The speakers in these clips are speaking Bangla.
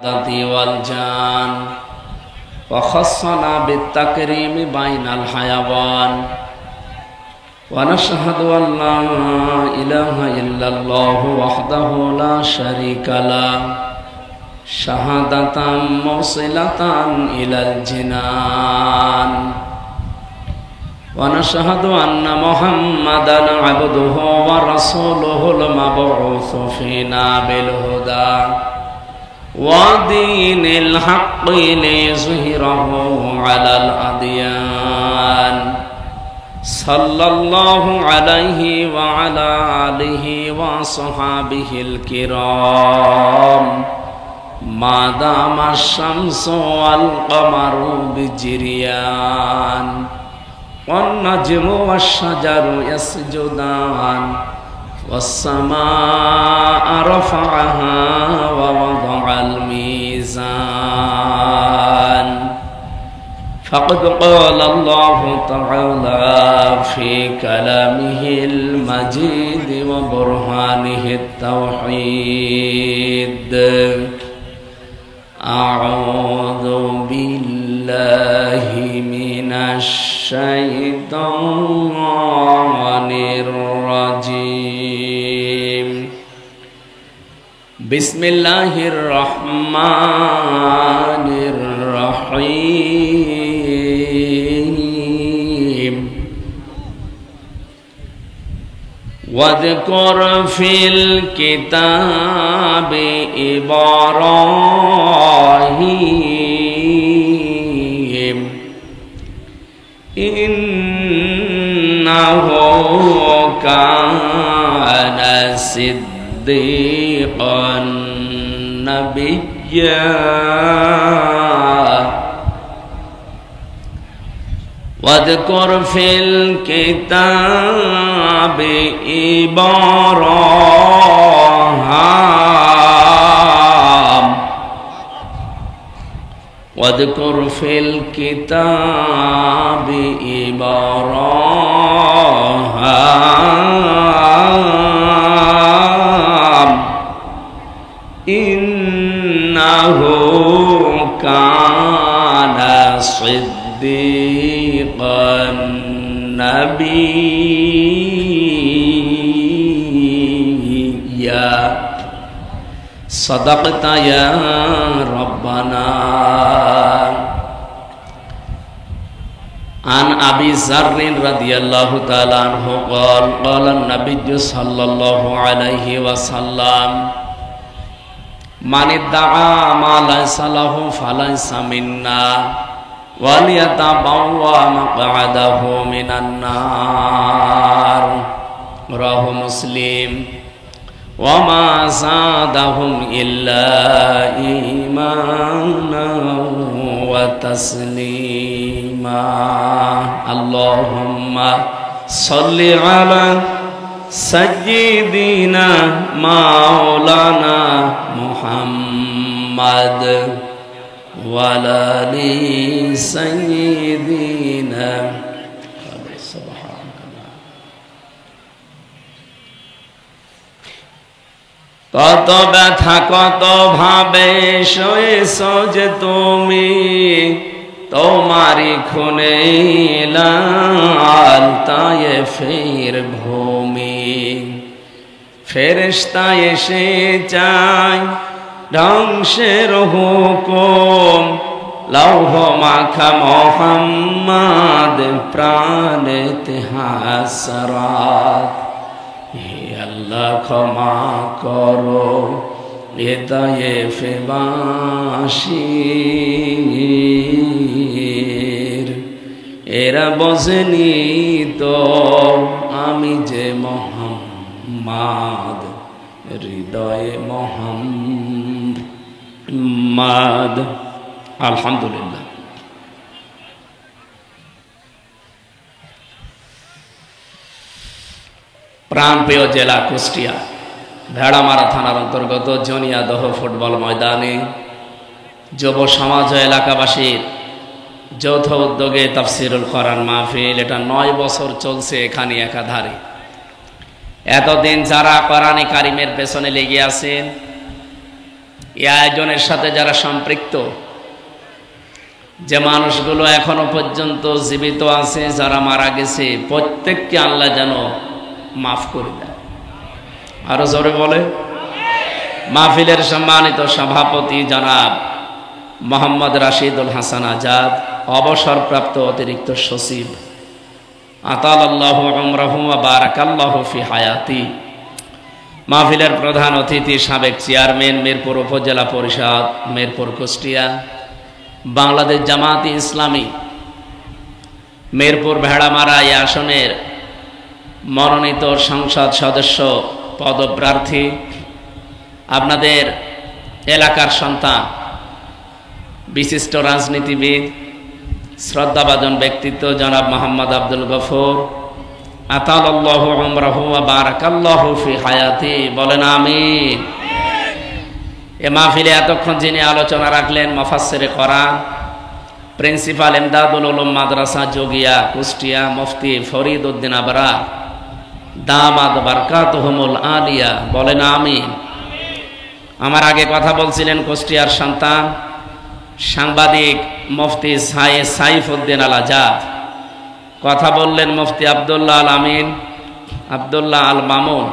والجان وخصنا بالتكريم بين الحيوان ونشهد أن لا إله إلا الله وحده لا شريك له شهادة موصلة إلى الجنان ونشهد أن محمدا عبده ورسوله المبعوث فينا بالهدى ودين الحق ليظهره على الأديان صلى الله عليه وعلى آله وصحابه الكرام ما دام الشمس والقمر بجريان والنجم والشجر يسجدان والسماء رفعها ووضع الميزان فقد قال الله تعالى في كلامه المجيد وبرهانه التوحيد أعوذ بالله من الشيطان الرجيم بسم الله الرحمن الرحيم واذكر في الكتاب إبراهيم إنه كان صديقا نبيا واذكر في الكتاب إبراهيم واذكر في الكتاب إبراهيم إنه كان صديقا نبيا صدقت يا ربنا عن أبي ذر رضي الله تعالى عنه قال قال النبي صلى الله عليه وسلم من ادعى ما ليس له فليس منا وليتبوأ مقعده من النار رواه مسلم وما زادهم إلا إيمانا وتسليما اللهم صل على سيدنا مولانا محمد وعلى آل سيدنا কত ব্যথা কত ভাবে সয়েছ যে তুমি তোমারি খুনে লাল তায়েফের ভূমি ফেরেশতা এসে চায় ধ্বংসের হুকুম লৌহ মাখা মোহাম্মদ প্রাণেতে হাসরাত হে আল্লাহ ক্ষমা করো হৃদয়ে ফেবাসীর এরা বোঝেনি তো আমি যে মোহাম্মদ হৃদয়ে মোহাম্মদ আলহামদুলিল্লাহ। প্রাণপ্রিয় জেলা কুষ্টিয়া ভেড়ামারা থানার অন্তর্গত জনিয়াদহ ফুটবল ময়দানে যুব সমাজ ও এলাকাবাসীর যৌথ উদ্যোগে তাফসিরুল কোরআন মাহফিল, এটা 9 বছর চলছে এখানে একাধারে। এতদিন যারা কোরআনে কারিমের পেছনে লেগে আছেন এই আয়োজনের সাথে যারা সম্পৃক্ত, যে মানুষগুলো এখনো পর্যন্ত জীবিত আছে, যারা মারা গেছে, প্রত্যেককে আল্লাহ যেন মাফ করে দেয়। আরো জোরে বলে। মাহফিলের সম্মানিত সভাপতি জনাব মোহাম্মদ রাশিদুল হাসান আজাদ, অবসরপ্রাপ্ত অতিরিক্ত সচিব, আতালাল্লাহু উমরাহু ওয়া বারাকাল্লাহু ফি হায়াতি। মাহফিলের প্রধান অতিথি সাবেক চেয়ারম্যান মিরপুর উপজেলা পরিষদ, মিরপুর কুষ্টিয়া, বাংলাদেশ জামায়াতে ইসলামী মিরপুর ভেড়ামারা এই আসনের মনোনীত সংসদ সদস্য পদপ্রার্থী, আপনাদের এলাকার সন্তান, বিশিষ্ট রাজনীতিবিদ, শ্রদ্ধাভাজন ব্যক্তিত্ব জনাব মোহাম্মদ আব্দুল গফুর, আতালাল্লাহু উমরাহু ওয়া বারাকাল্লাহু ফি হায়াতি, বলেন আমিন। এ মাহফিলে এতক্ষণ যিনি আলোচনা রাখলেন, মুফাসসিরে কোরআন, প্রিন্সিপাল ইমদাদুল উলুম মাদ্রাসা যোগিয়া কুষ্টিয়া, মুফতি ফরিদ উদ্দিন আবরার দামাদ বারকাতুহুমুল আলিয়া, বলেন আমিন। আমার আগে কথা বলছিলেন কুষ্টিয়ার সন্তান, সাংবাদিক মুফতি সাইফুদ্দিন আল আজাদ, কথা বললেন মুফতি আব্দুল্লাহ আল আমিন, আব্দুল্লাহ আল মামুন।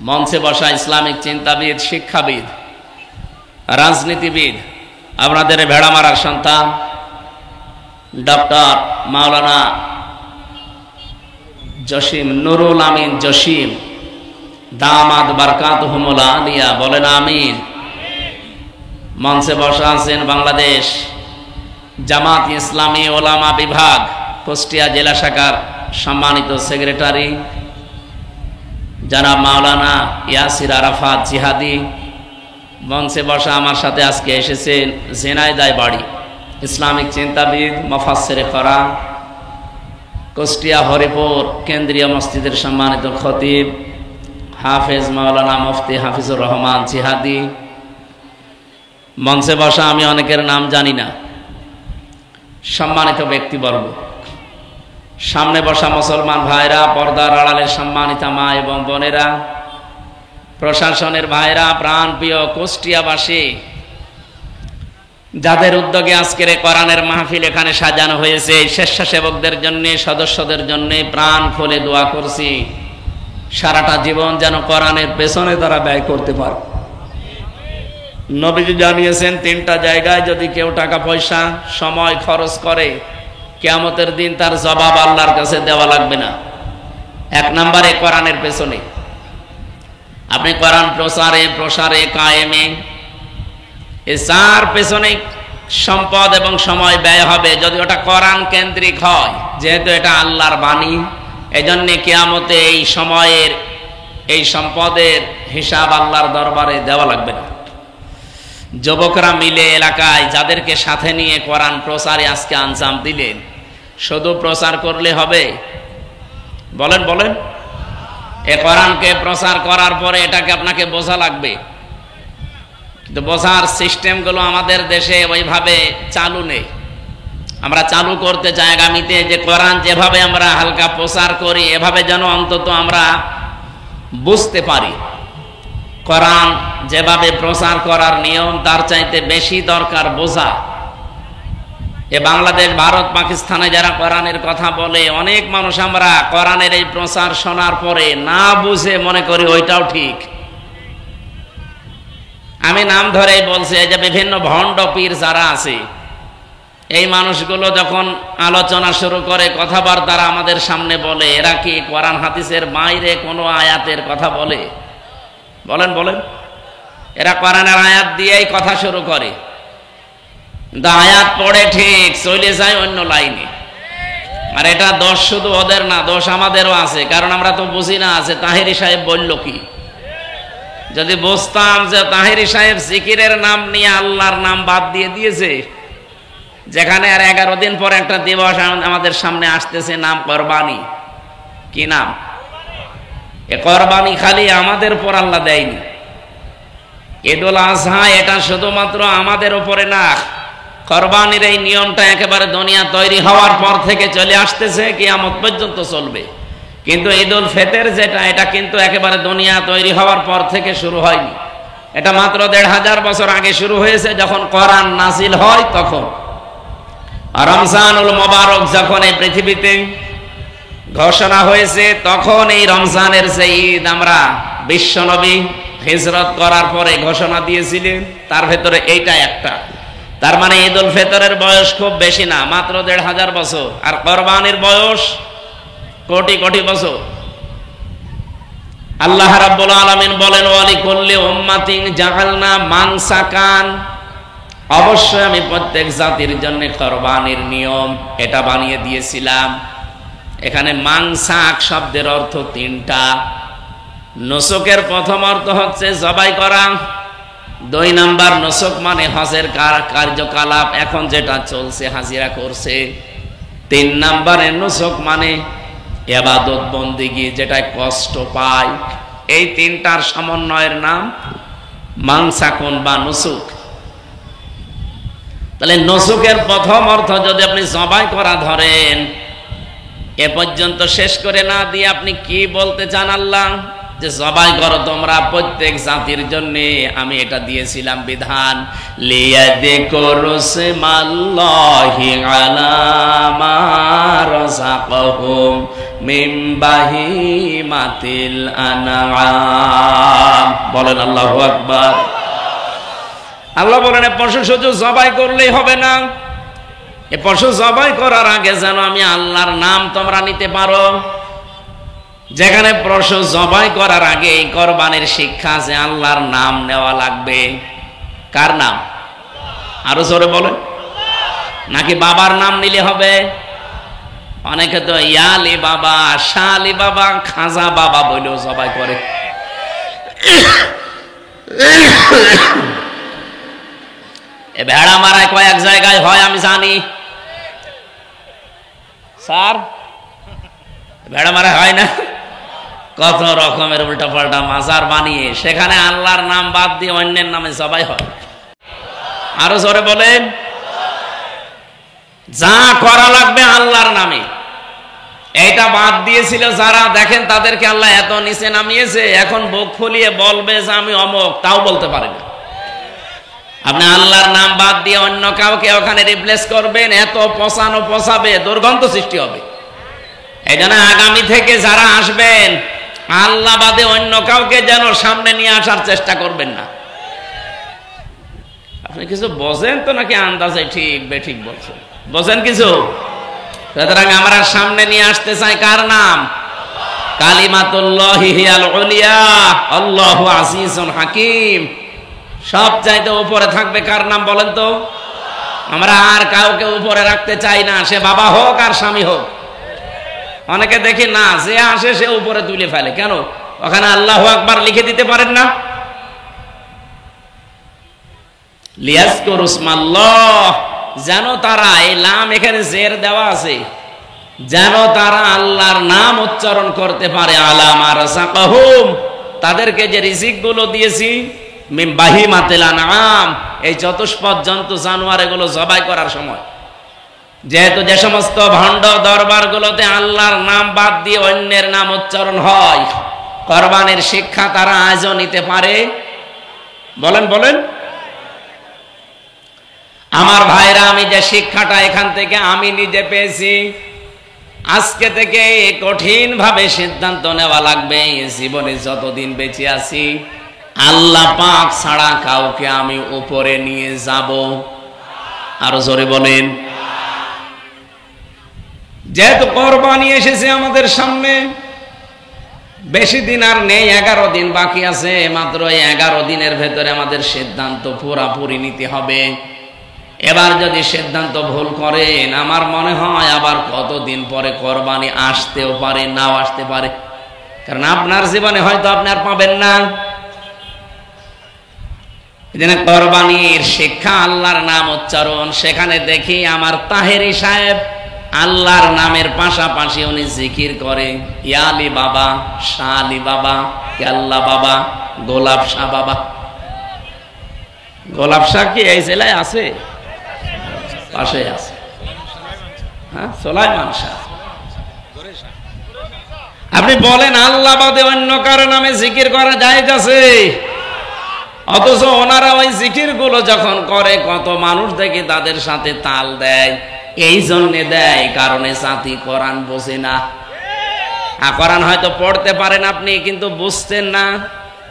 মঞ্চে বসা ইসলামিক চিন্তাবিদ, শিক্ষাবিদ, রাজনীতিবিদ, আপনাদের ভেড়ামারার সন্তান ডক্টর মাওলানা জসিম নুরুল আমিন জসিম দামাদ বারকাতুহুমুল আলিয়া, বলেন আমিন। মঞ্চে বসা আছেন বাংলাদেশ জামাত ইসলামী ওলামা বিভাগ কুষ্টিয়া জেলা শাখার সম্মানিত সেক্রেটারি জনাব মাওলানা ইয়াসির আরাফাত জিহাদি। মঞ্চে বসা আমার সাথে আজকে এসেছেন ঝিনাইদহ বাড়ি, ইসলামিক চিন্তাবিদ, মুফাসসিরে কোরআন, কুষ্টিয়া হরিপুর কেন্দ্রীয় মসজিদের সম্মানিত খতিব হাফেজ মাওলানা মুফতি হাফিজুর রহমান জিহাদি। মঞ্চে বসা আমি অনেকের নাম জানি না, সম্মানিত ব্যক্তিবর্গ, সামনে বসা মুসলমান ভাইরা, পর্দার আড়ালের সম্মানিতা মা এবং বোনেরা, প্রশাসনের ভাইরা, প্রাণপ্রিয় কুষ্টিয়াবাসী, যাদের উদ্যোগে আজকের কোরআনের মাহফিল এখানে সাজানো হয়েছে, স্বেচ্ছাসেবকদের জন্য, সদস্যদের জন্য প্রাণ খুলে দোয়া করছি সারাটা জীবন যেন কোরআনের পেছনে তারা ব্যয় করতে পারে। নবীজি জানিয়েছেন, তিনটা জায়গায় যদি কেউ টাকা পয়সা সময় খরচ করে, কিয়ামতের দিন তার জবাব আল্লাহর কাছে দেওয়া লাগবে না। এক নম্বরে কোরআনের পেছনে। আপনি কোরআন প্রসারে কায়েমে, এই চার পেছনে সম্পদ এবং সময় ব্যয় হবে যদি ওটা কোরআন কেন্দ্রিক হয়, যেহেতু এটা আল্লাহর বাণী। এজন্য কিয়ামতে এই সময়ের, এই সম্পদের হিসাব আল্লাহর দরবারে দেওয়া লাগবে না। যুবকরা মিলে এলাকায় যাদেরকে সাথে নিয়ে কোরআন প্রচারে আজকে আঞ্জাম দিলেন, শুধু প্রচার করলে হবে? বলেন বলেন। এ কোরআনকে প্রচার করার পরে এটাকে আপনাকে বোঝা লাগবে, কিন্তু বোঝার সিস্টেমগুলো আমাদের দেশে ওইভাবে চালু নেই। আমরা চালু করতে চাই আগামীতে যে কোরআন যেভাবে আমরা হালকা প্রচার করি, এভাবে যেন অন্তত আমরা বুঝতে পারি। কোরআন যেভাবে প্রচার করার নিয়ম, তার চাইতে বেশি দরকার বোঝা। এ বাংলাদেশ, ভারত, পাকিস্তানে যারা কোরআনের কথা বলে, অনেক মানুষ আমরা কোরআনের এই প্রচার শোনার পরে না বুঝে মনে করি ওইটাও ঠিক। আমি নাম ধরেই বলছি, এই যে বিভিন্ন ভণ্ড পীর যারা আছে, এই মানুষগুলো যখন আলোচনা শুরু করে, কথাবার্তা আমাদের সামনে বলে, এরা কি কোরআন হাদিসের বাইরে কোনো আয়াতের কথা বলে? বলেন বলেন। এরা কোরআনের আয়াত দিয়েই কথা শুরু করে, কিন্তু আয়াত পড়ে ঠিক চলে যায় অন্য লাইনে। আর এটা দোষ শুধু ওদের না, দোষ আমাদেরও আছে, কারণ আমরা তো বুঝি না আছে তাহেরি সাহেব বলল কি। যদি বুঝতাম যে তাহেরি সাহেব জিকিরের নাম নিয়ে আল্লাহর নাম বাদ দিয়ে দিয়েছে, যেখানে আর 11 দিন পর একটা দিবস আমাদের সামনে আসতেছে, নাম কোরবানি। কি নাম? এ কোরবানি খালি আমাদের উপর আল্লাহ দেয়নি। ঈদুল আজহা এটা শুধুমাত্র আমাদের উপরে না, কোরবানির এই নিয়মটা একেবারে দুনিয়া তৈরি হওয়ার পর থেকে চলে আসতেছে, কিয়ামত পর্যন্ত চলবে। কিন্তু ঈদুল ফিতর যেটা, এটা কিন্তু একেবারে দুনিয়া তৈরি হওয়ার পর থেকে শুরু হয়নি, এটা মাত্র ১৫০০ বছর আগে শুরু হয়েছে, যখন কোরআন নাজিল হয় তখন। রমজানুল মোবারক যখন এই পৃথিবীতে ঘোষণা হয়েছে, তখন এই রমজানের যে ঈদ আমরা বিশ্বনবী হিজরত করার পরে ঘোষণা দিয়েছিলেন, তার ভেতরে এইটা একটা। তার মানে ঈদুল ফিতরের বয়স খুব বেশি না, মাত্র ১৫০০ বছর। আর কোরবানির বয়স কোটি কোটি বছর। আল্লাহ রাব্বুল আলামিন বলেন, ওয়ালিকুল্লি উম্মাতিন জাআলনা মানসাকান, অবশ্যই আমি প্রত্যেক জাতির জন্য কোরবানির নিয়ম এটা বানিয়ে দিয়েছিলাম। এখানে মানসাক শব্দের অর্থ তিনটা। নুসুকের প্রথম অর্থ হচ্ছে জবাই করা। ২ নাম্বার, নুসুক মানে হজের কার্যকলাপ, এখন যেটা চলছে, হাজিরা করছে। ৩ নাম্বারে নুসুক মানে ইবাদত বন্দেগী, যেটা কষ্ট পায়। এই তিনটার সমন্বয়ের নাম মানসাকুন বা নুসুক। তাহলে নুসুকের প্রথম অর্থ যদি আপনি জবাই করা ধরেন, এ পর্যন্ত শেষ করে না দিয়ে আপনি কি বলতে চান আল্লাহ? যে জবাই করো তোমরা প্রত্যেক জাতির জন্য, আমি এটা দিয়েছিলাম বিধান। লিয়াযকুরু ইসমাল্লাহি আলা মা রাযাকাহুম মিন বাহিমাতিল আনআম। বলেন আল্লাহু আকবার। আল্লাহ বলেন, এ পশু শুধু জবাই করলেই হবে না, এ পশু জবাই করার আগে যেন আমি আল্লাহর নাম তোমরা নিতে পারো। যেখানে পশু জবাই করার আগে এই কোরবানির শিক্ষা যে আল্লাহর নাম নেওয়া লাগবে। কার নাম? আরো জোরে বলেন। নাকি বাবার নাম নিলে হবে? অনেকে তো ইয়ালি বাবা, শালি বাবা, খাজা বাবা বলেও জবাই করে। এ ভেড়া মারায় কয়েক জায়গায় হয় আমি জানি। স্যার, ভেড়া মারা হয় না? কত রকমের উল্টা পাল্টা মাজার বানিয়ে সেখানে আল্লাহর নাম বাদ দিয়ে অন্যের নামে জবাই হয়। আরো জোরে বলেন। যা করা লাগবে আল্লাহর নামে, এইটা বাদ দিয়েছিল যারা, দেখেন তাদেরকে আল্লাহ এত নিচে নামিয়েছে, এখন বুক ফুলিয়ে বলবে যে আমি অমুক, তাও বলতে পারে না। আপনি আল্লাহর নাম বাদ দিয়ে অন্য কাউকে ওখানে রিপ্লেস করবেন, এত পচানো পচাবে, দুর্গন্ধ সৃষ্টি হবে। এই জন্য আগামী থেকে যারা আসবেন, আল্লাহ বাদে অন্য কাউকে যেন সামনে নিয়ে আসার চেষ্টা করবেন না। আপনি কিছু বোঝেন তো নাকি আন্দাজে ঠিক বেঠিক বলছেন? বোঝেন কিছু? সুতরাং আমরা সামনে নিয়ে আসতে চাই কার নাম? কালিমাতুল্লাহি হিয়াল উলিয়া, আল্লাহু আজিজুন হাকিম। সব চাইতে উপরে থাকবে কার নাম বলেন তো? আমরা আর কাউকে উপরে রাখতে চাই না, সে বাবা হোক আর স্বামী হোক। অনেকে দেখি না, যে আসে সে উপরে তুলে ফেলে। কেন? ওখানে আল্লাহু আকবার লিখে দিতে পারেন না? লিয়াজকুরু ইসমাল্লাহ, যেন তারা, এই লাম এখানে জের দেওয়া আছে, যেন তারা আল্লাহর নাম উচ্চারণ করতে পারে। আলা মা রাযাকাহুম, তাদেরকে যে রিজিক গুলো দিয়েছি, মিন বাহিমাতিল আনআম, এই চতুষ্পদ জন্তু জানোয়ার এগুলো জবাই করার সময়, যেহেতু যে সমস্ত ভণ্ড দরবারগুলোতে আল্লাহর নাম বাদ দিয়ে অন্যের নাম উচ্চারণ হয়, কোরবানির শিক্ষা তারা আজও নিতে পারে। বলেন বলেন। আমার ভাইরা, আমি যে শিক্ষাটা এখান থেকে আমি নিজে পেয়েছি, আজকে থেকে কঠিন ভাবে সিদ্ধান্ত নেওয়া লাগবে, জীবনে যতদিন বেঁচে আছি আল্লাহ পাক ছাড়া কাউকে আমি উপরে নিয়ে যাব। আরো জোরে বলেন। যেহেতু কোরবানি এসেছে আমাদের সামনে, বেশি দিন আর নেই, 11 দিন বাকি আছে মাত্র। এই 11 দিনের ভেতরে আমাদের সিদ্ধান্ত পুরাপুরি নিতে হবে। এবার যদি সিদ্ধান্ত ভুল করেন, আমার মনে হয় আবার কতদিন পরে কোরবানি আসতেও পারে, নাও আসতে পারে। কারণ আপনার জীবনে হয়তো আপনি আর পাবেন না। কোরবানির শিক্ষা আল্লাহর নাম উচ্চারণ, সেখানে দেখি আমার তাহেরি সাহেব আল্লাহর নামের পাশাপাশি উনি জিকির করে ইয়ালি বাবা, শাহ আলী বাবা, কেল্লা বাবা, গোলাপ শাহ বাবা। গোলাপ শাহ কি এই জেলায় আছে? পাশে আছে। হ্যাঁ, সুলাইমান শাহ। আপনি বলেন আল্লাহ বাদে অন্য কারো নামে জিকির করা জায়েজ আছে? অথচ ওনারা ওই জিকির গুলো যখন করে কত মানুষ দেখে তাদের সাথে তাল দেয়। এই জন্যে দেয় কারণে জাতি কোরআন বোঝে না। কোরআন হয়তো পড়তে পারেন আপনি, কিন্তু বুঝতেন না।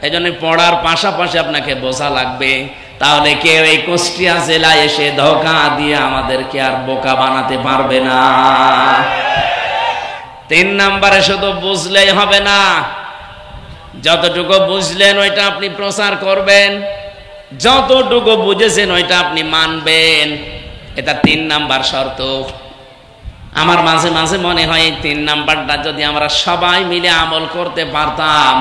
এই জন্য পড়ার পাশাপাশি আপনাকে বোঝা লাগবে। তাহলে কেউ এই কুষ্টিয়া জেলায় এসে ধোঁকা দিয়ে আমাদেরকে আর বোকা বানাতে পারবে না। 3 নম্বরে শুধু বুঝলেই হবে না, যতটুকু বুঝলেন ওইটা আপনি প্রচার করবেন, যতটুকু বুঝেছেন ওইটা আপনি মানবেন। এটা 3 নাম্বার শর্ত। আমার মাঝে মাঝে মনে হয় এই 3 নাম্বারটা যদি আমরা সবাই মিলে আমল করতে পারতাম,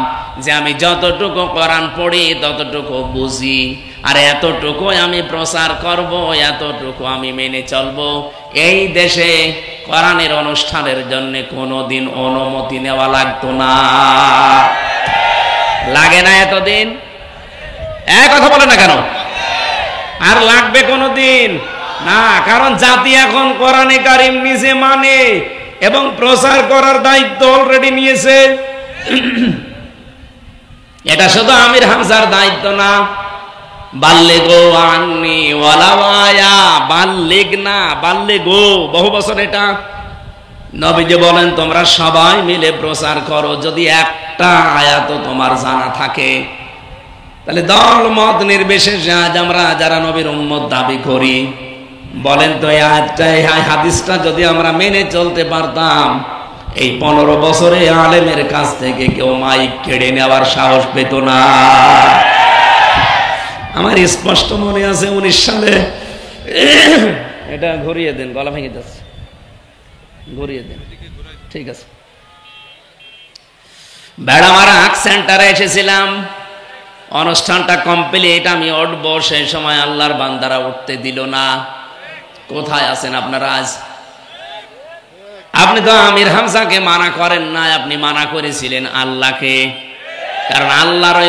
যে আমি যতটুকু কোরআন পড়ি ততটুকু বুঝি, আর এতটুকু আমি প্রচার করব, এতটুকু আমি মেনে চলবো, এই দেশে কোরআনের অনুষ্ঠানের জন্য কোনোদিন অনুমতি নেওয়া লাগতো না। লাগে না এতদিন? কথা বলে না কেন? আর লাগবে কোনোদিন না, কারণ জাতি এখন কোরআনে কারিম নিজে মানে এবং প্রচার করার দায়িত্ব অলরেডি নিয়েছে। এটা শুধু আমির হামজার দায়িত্ব না। বাল্লিগু আন্নি ওয়ালাউ আয়া, বাল্লিগ না বাল্লিগু, বহু বছর এটা নবীজি বলেন তোমরা সবাই মিলে প্রচার করো। যদি একটা আয়াত তোমার জানা থাকে, তাহলে দল মত নির্বিশেষে আজ আমরা যারা নবীর উম্মত দাবি করি, বলেন তো এই আয়াতটা, এই হাদিসটা যদি আমরা মেনে চলতে পারতাম, এই 15 বছরে আলেমের কাছ থেকে কেউ মাইক কেড়ে নেওয়ার সাহস পেত না। আমার স্পষ্ট মনে আছে 19 সালে, এটা ঘুরিয়ে দেন, গলা ভেঙে যাচ্ছে, ঘুরিয়ে দেন, ঠিক আছে। বেড়ামারা আখ সেন্টারে এসেছিলাম, অনুষ্ঠানটা কমপ্লিট, আমি উঠবো, সেই সময় আল্লাহর বান্দারা উঠতে দিল না। কোথায় আছেন আপনারা আজ? আপনি তো আমির হামজাকে মানা করেন না, আপনি মানা করেছিলেন আল্লাহকে, কারণ আল্লাহর